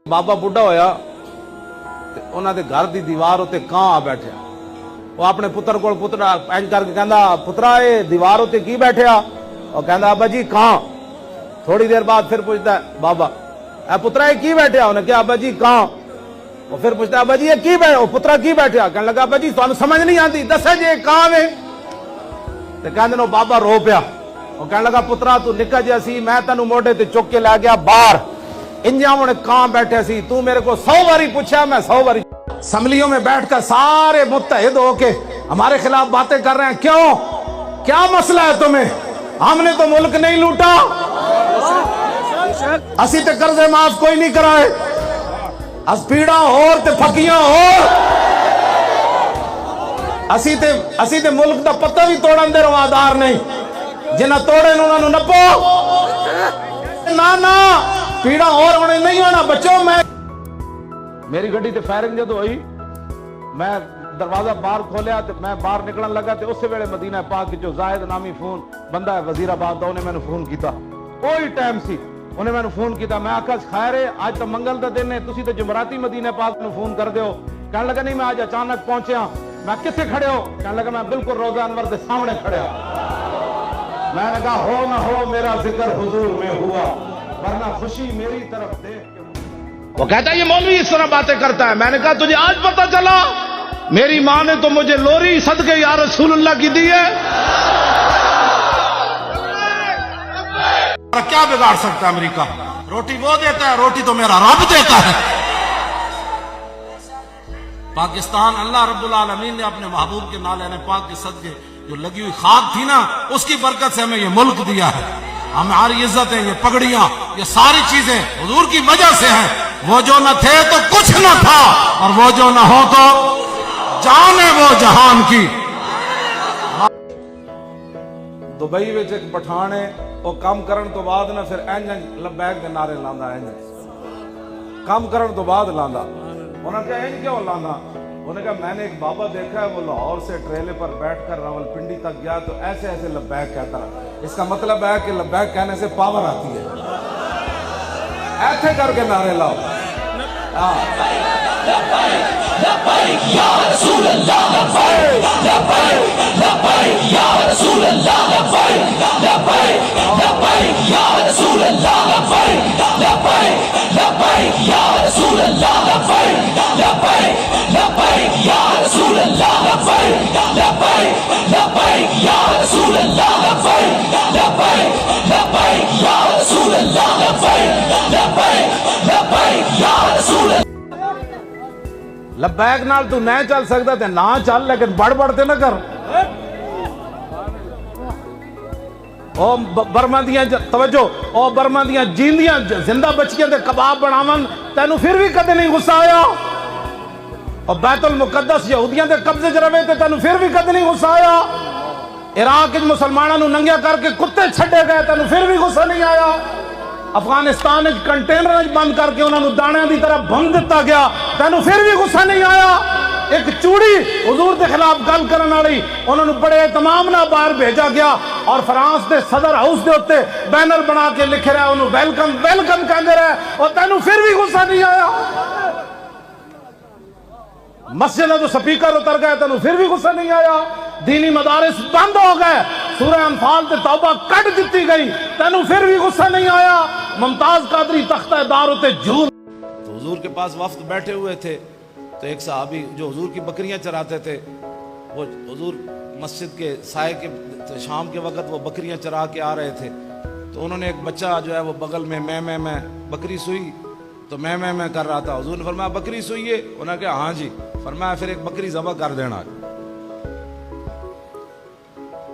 बाबा बुढ़ा होया ते उन्हां दे घर दी दीवार उत्ते कां आ बैठया। वो अपने पुत्र कोल पुत्रा इंज करके कहंदा पुत्रा ये दीवार उत्ते की बैठया? और कहंदा अब्बा जी कां। थोड़ी देर बाद फिर पूछदा बाबा ए पुत्रा ये की बैठया? उन्हें कहा अब्बा जी कां। वो फिर पूछता अब्बा जी ये की बैठा? ओ पुत्रा की बैठया? कहने लगा अब्बा जी तुहानू समझ नहीं आती दस्सा जे कां वे। ते कहंदे नो बाबा रो पिया। वो कहने लगा पुत्रा तू निक्का जिहा सी मैं तैनू मोढे ते चुक के लै गया बाहर इंजा उन्हें कां बैठे सी तू मेरे को 100 बारी पूछा मैं 100 बारी। असम्बलियों में बैठकर सारे मुत्तहिद होके हमारे खिलाफ बातें कर रहे हैं। क्यों? क्या मसला है तुम्हें? हमने तो मुल्क नहीं लूटा, असी ते कर्जे माफ कोई नहीं कराए, अस पीड़ा होर ते फकियां होर, असी ते मुल्क दा पत्ता भी तोड़न दे रवादार नहीं, जिन्हें तोड़े उन्होंने नपो ना ना पीड़ा और होने नहीं होना बच्चों। मैं मेरी गड्डी ते फायरिंग जदों हुई मैं दरवाजा बाहर खोलिया ते मैं बाहर निकलने लगा ते उस वेले मदीना पाक जो जाहिद नामी फोन बंदा है वजीराबाद दा उन्हें मैंने फोन किया। कोई टाइम सी उन्हें मैंने फोन किया। मैं आखा खैर है आज तो मंगल का दिन है तुसी तो जुमराती मदीना पाक नूं फोन कर दो। कहने लगा नहीं मैं आज अचानक पहुंचा। मैं कित्थे खड़े हो? कहने लगा मैं बिल्कुल रोजा अनवर के सामने खड़े। मैंने कहा हो ना हो मेरा जिक्र हुजूर में हुआ वरना खुशी मेरी तरफ देख के। वो कहता है ये मौलवी इस तरह बातें करता है। मैंने कहा तुझे आज पता चला? मेरी माँ ने तो मुझे लोरी सदके या रसूलुल्लाह की दी है। क्या बिगाड़ सकता है अमेरिका? रोटी वो देता है, रोटी तो मेरा रब देता है। पाकिस्तान अल्लाह रब्बुल आलमीन ने अपने महबूब के नाले पाक के सदके जो लगी हुई खाक थी ना उसकी बरकत से हमें ये मुल्क दिया है। हमारी इज्जत है, ये पगड़ियां, ये सारी चीजें हुजूर की वजह से हैं। वो जो न थे तो कुछ न था और वो जो न हो तो जाने वो जहान की। दुबई में एक पठान है वो काम करन तो बाद ना फिर इंज लबैक के नारे लांदा इंज काम करन तो बाद लांदा। उन्होंने कहा इंज क्यों लांदा? उन्होंने कहा मैंने एक बाबा देखा है वो लाहौर से ट्रेले पर बैठकर रावलपिंडी तक गया तो ऐसे ऐसे लबैक कहता रहा। इसका मतलब है कि लबैक कहने से पावर आती है। ऐसे करके नारे लाओ। लबैक नाल तू नहीं चल सकता ते ना चल लेकिन बढ़ बढ़ते ना कर। ओ बर्मा दियां तवज्जो ओ बर्मा दियां जींदियां जिंदा बच्चियां दे कबाब बनावन तैनू फिर भी कदे नहीं गुस्सा आया। और बैतुल मुकद्दस यहूदियां दे कब्जे च रवे ते तैनू फिर भी कदे नहीं गुस्सा आया। इराक च मुसलमानां नू नंगिया करके कुत्ते छड्डे गए तैनू फिर भी गुस्सा नहीं आया। अफगानिस्तान कंटेनर बंद करके उन्होंने दाणियां की तरह भंग दिता गया तैनू फिर भी गुस्सा नहीं आया। एक चूड़ी हुजूर के खिलाफ गल करने वाली उन्होंने बड़े तमाम ना बाहर भेजा गया और फ्रांस के सदर हाउस के उत्ते बैनर बना के लिखे रहे उन्होंने वेलकम वेलकम कहते रहे और तैनू फिर भी गुस्सा नहीं आया। मस्जिद तो स्पीकर उतर गए तैनू फिर भी गुस्सा नहीं आया। दीनी मदारिस बंद हो गए, सूरह अनफाल ते तौबा कट दी गई तैनू फिर भी गुस्सा नहीं आया। मुमताज कादरी तख्ता दार उते झूर। तो हुजूर के पास वफ्द बैठे हुए थे तो एक सहाबी जो हुजूर की बकरियां चराते थे वो हुजूर मस्जिद के साए के शाम के वक्त वो बकरियां चरा के आ रहे थे तो उन्होंने एक बच्चा जो है वो बगल में मैं बकरी सुई तो मैं कर रहा था। हुजूर ने फरमाया बकरी सुई है? उन्होंने कहा हाँ जी। फरमाया फिर एक बकरी ज़बह कर देना।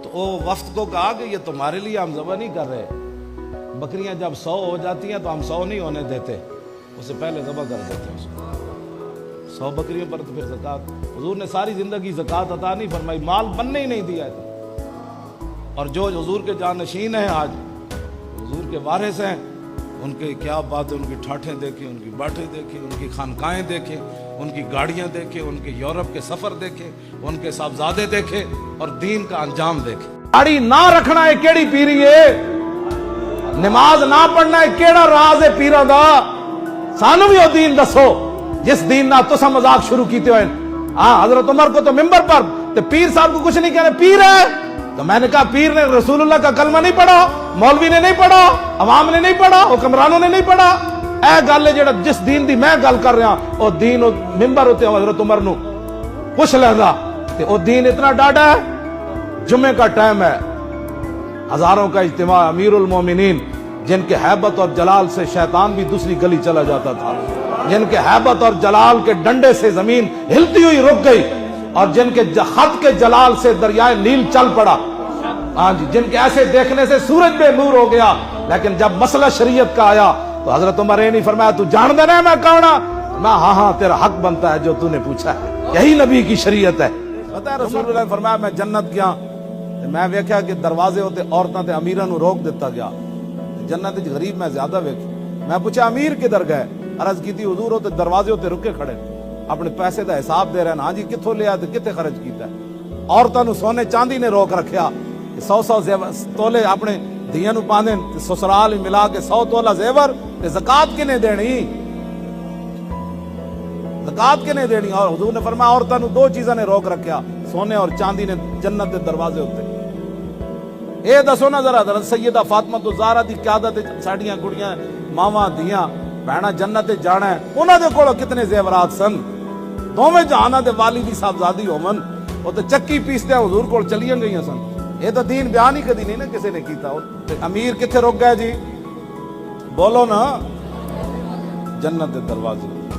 तो वो वफ्द को कहा कि ये तुम्हारे लिए हम ज़बह नहीं कर रहे, बकरियां जब 100 हो जाती हैं तो हम 100 नहीं होने देते, उससे पहले ज़बह कर देते हैं उसको। 100 बकरियों पर तो फिर ज़कात। हुजूर ने सारी जिंदगी ज़कात अता नहीं फरमाई, माल बनने ही नहीं दिया है। और जो हुजूर के जानशीन हैं आज हुजूर के वारिस हैं उनके क्या बात है, उनकी ठाठें देखें, उनकी बातें देखें, उनकी खानकाएं देखें, उनकी गाड़ियां देखें, उनके यूरोप के सफर देखें, उनके साहबजादे देखें और दीन का अंजाम देखें। गाड़ी ना रखना है केड़ी पीरी है, नमाज ना पढ़ना है केड़ा राज है पीरा दा, सानू भी वो दीन दसो जिस दीन ना तुसा मजाक शुरू कीते हुए। हाँ, हजरत उमर को तो मिंबर पर तो पीर साहब को कुछ नहीं कहने, पीर है। तो मैंने कहा पीर ने रसूलुल्लाह का कलमा नहीं पढ़ा, मौलवी ने नहीं पढ़ा, अवाम ने नहीं पढ़ा, हुक्मरानों ने नहीं पढ़ा। ए गल है जेड़ा जिस दीन दी मैं गल कर रहा ओ दीन मिंबर उत्ते हजरत उमर नू पुछ लेंदा ते ओ दीन इतना डाढ़ा है। जुम्मे का टाइम है, हजारों का इज्तिमा, अमीरुल मोमिनीन जिनके हैबत और जलाल से शैतान भी दूसरी गली चला जाता था, जिनके हैबत और जलाल के डंडे से जमीन हिलती हुई रुक गई और जिनके खत के जलाल से दरियाए नील चल पड़ा। हाँ जी, जिनके ऐसे देखने से सूरज बेनूर हो गया। लेकिन जब मसला शरीयत का आया तो हजरत उमर ने नहीं फरमाया तू जान देना मैं कौन मैं, हाँ हाँ तेरा हक बनता है जो तूने पूछा है, यही नबी की शरीयत है। पता है रसूलुल्लाह ने फरमाया मैं जन्नत गया, मैं वेख्या कि दरवाजे होते औरतां ते अमीरां नू रोक दिता गया, जन्नत विच गरीब मैं ज्यादा वेखी। मैं पूछा अमीर किधर गए, अर्ज की हुजूर होते दरवाजे होते रुके खड़े अपने पैसे का हिसाब दे रहे हैं। हाँ जी, कित्थों लिया ते कित्थे खर्च कीता। औरतां नू सोने चांदी ने रोक रखिया, 100 तोले अपने धियां नू पांदे, ससुराल मिला के 100 तोला जेवर ते ज़कात किने देनी, ज़कात किने देनी। और हुजूर ने फरमाया औरतां नू 2 चीज़ां ने रोक रखिया, सोने और चांदी ने जन्नत के दरवाजे उत्ते। ए दसो ना जरा हज़रत सैयदा फातिमा तो ज़हरा दी क़यादत साडियां कुड़ियां मावां धियां भैणां जन्नत जाना है, उन्हां दे कोल कितने जेवरात सन। दोवें जहानां दे वाली दी साहबजादी होवन, वो तो चक्की पीसदे हुजूर कोल चलियां गईयां सन। ये तो दीन बयान ही कदी नहीं ना किसी ने कीता। अमीर किथे रुक गया जी, बोलो ना, जन्नत दे दरवाजे।